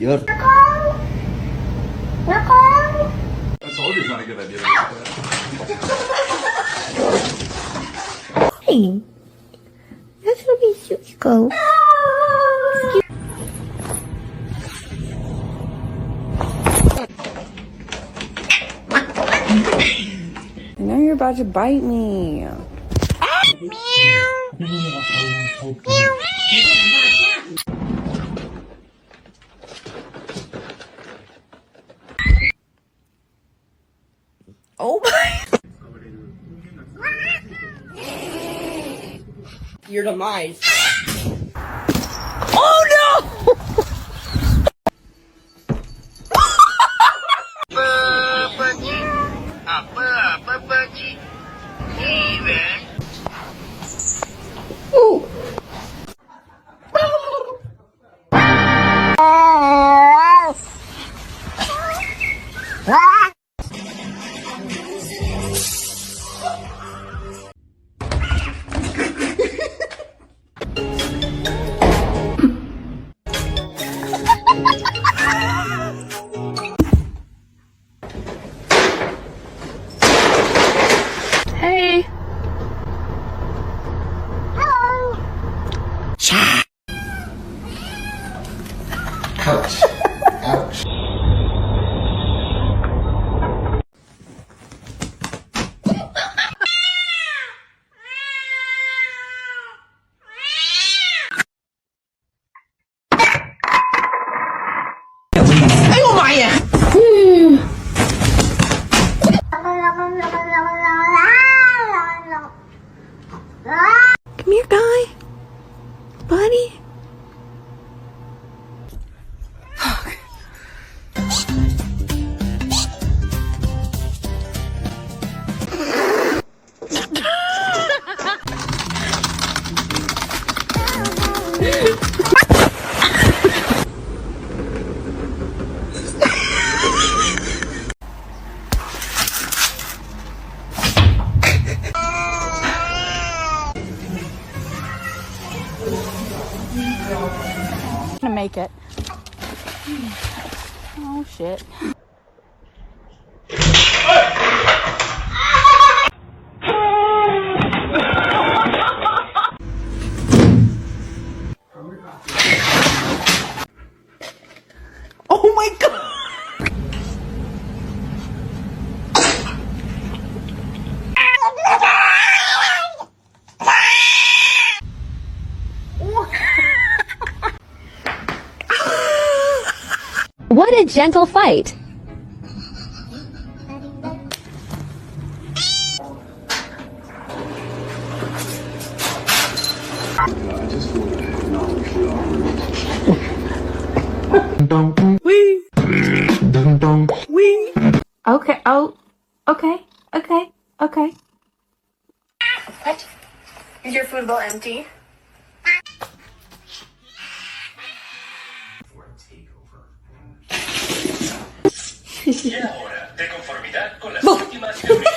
Yur. I told you it's not a good idea. Hey, that's gonna be cute. Go. Now you're about to bite me. Oh my. Your demise. Oh no! Ooh. Hey. Hello. Ouch. Ouch. Come here, guy. Buddy. Gonna make it. Oh shit. Oh my god. What a gentle fight. Okay, oh, okay. What? Is your food bowl empty? Y ahora, de conformidad con las últimas teorías.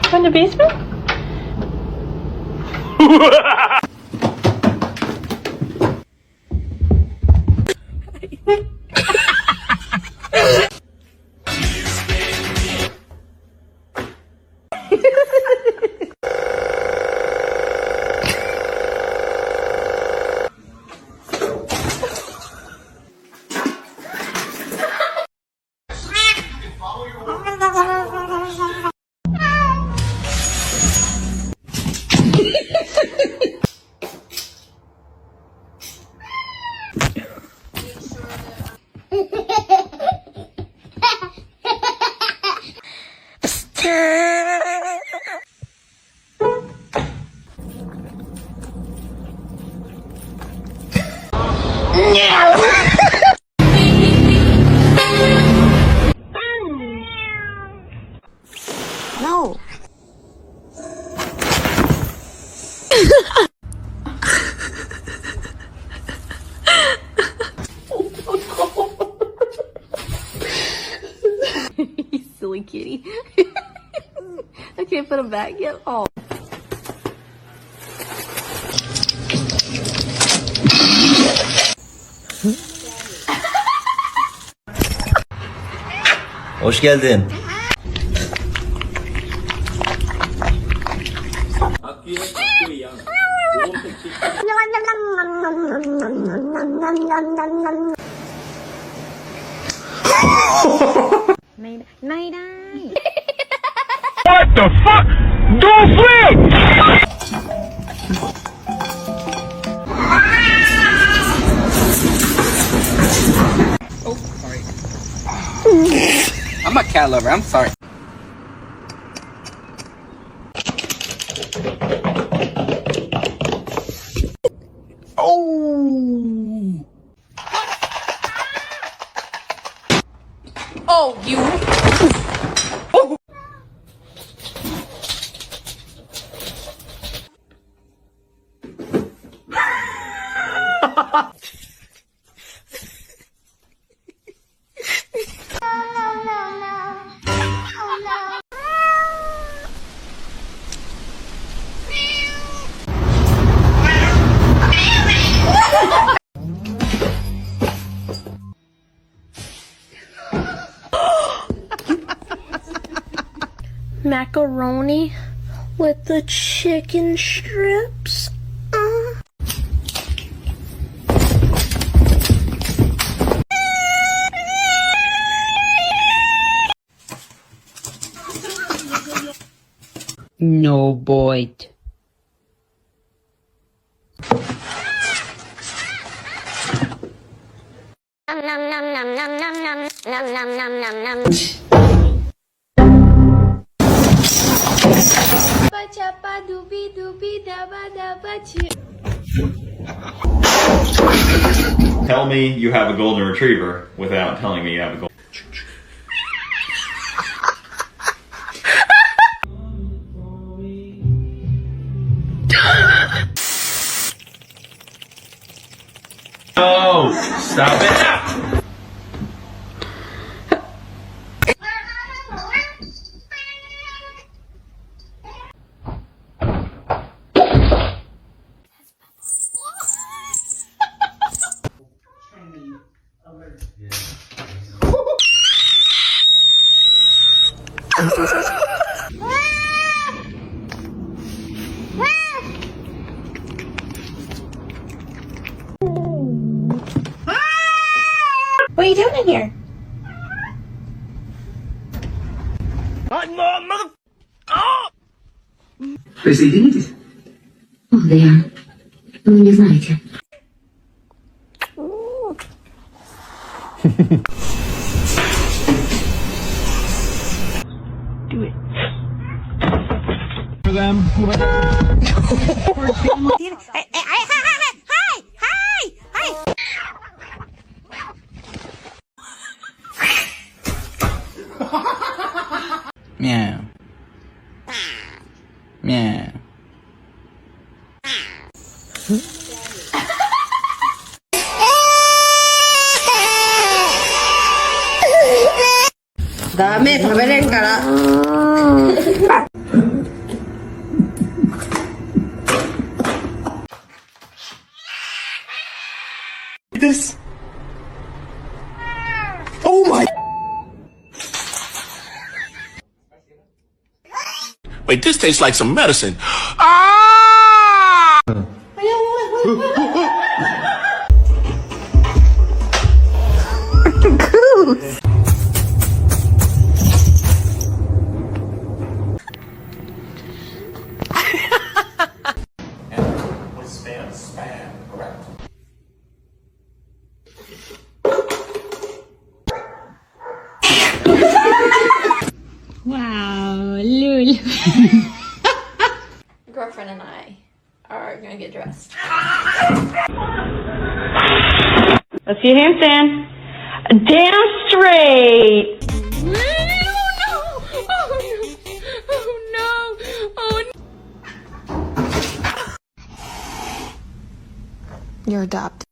From the basement? No. You silly kitty. I can't put him back yet. Oh. Hoş geldin. What the fuck? Don't flip! Oh, sorry. I'm a cat lover. I'm sorry. Oh. Oh, you. Macaroni with the chicken strips. No bite. Tell me you have a golden retriever without telling me you have a golden. Oh, stop it! What are you doing in here? Присоединитесь? О, да я... Вы не знаете. Do it. For them. Meow. Meow. This. Oh my. Wait, this tastes like some medicine. Ah! Wow, Lul. Girlfriend and I are gonna get dressed. Let's see your handstand. Damn straight. You're adopted.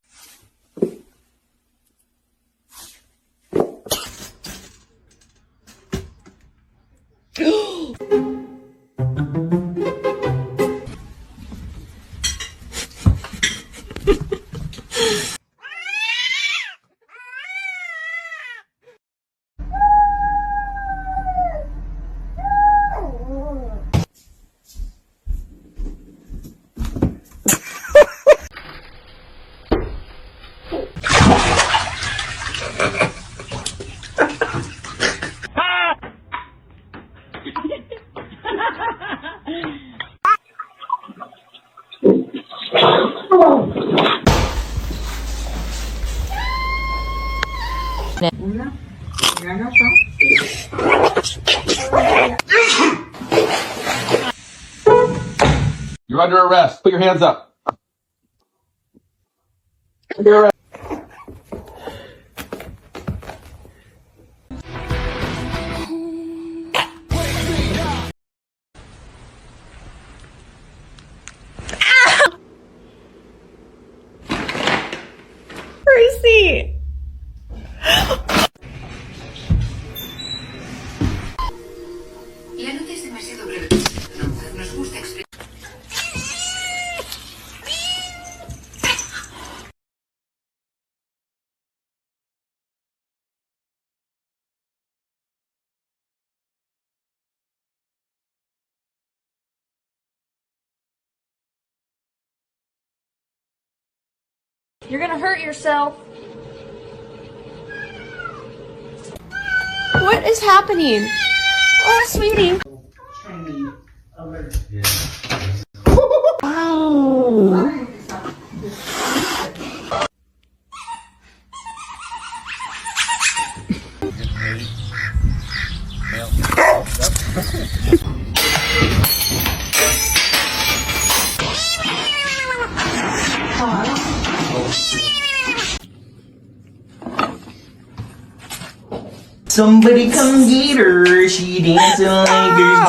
You're under arrest. Put your hands up. Under arrest. Gracie. La nota es demasiado breve. Nos gusta expresar. You're gonna hurt yourself. What is happening? Oh, sweetie. Somebody come get her. She dancing like a